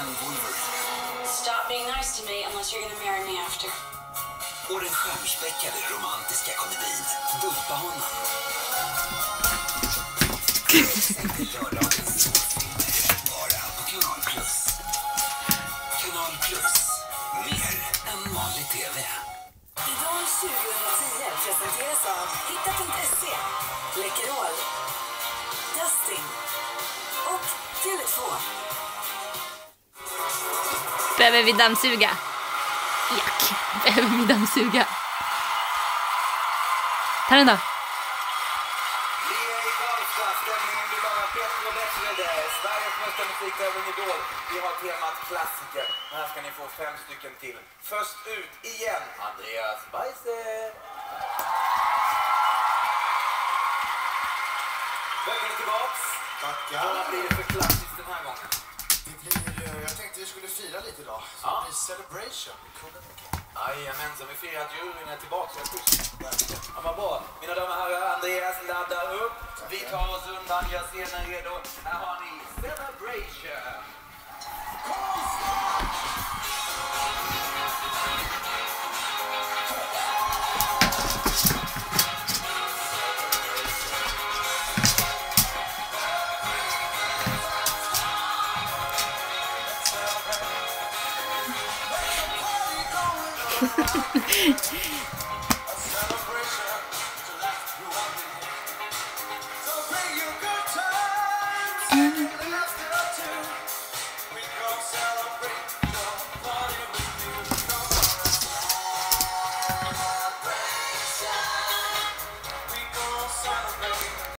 en Wolverine. Stop being nice to me unless you're gonna marry me after. Och den stjärnspäckade romantiska komedin Dumpa honom. Lördagens storfilmer bara på Kanal Plus. Kanal Plus. Mer än vanlig TV. Idol 2010 presenteras av Hitta.se, Läkerol, Dustin och Tele2. Behöver vi dammsuga? Jack, behöver vi dammsuga? Ta den då. Vi är i Karlstad, stämningen blir bara bättre och bättre. Sveriges första musiktävling Idol. Vi har temat klassiker. Här ska ni få 5 stycken till. Först ut igen, Andreas Weise. Välkommen tillbaks. Tackar. Vad blir det för klassiskt den här gången? Jag tänkte vi skulle fira lite idag. Så Ja. det blir celebration. Jajamensan, vi firar att juryn är tillbaka. Ja, vad bra. Mina damer och herrar, Andreas laddar upp. Vi tar oss undan, jag ser er redo. Här har ni Celebration.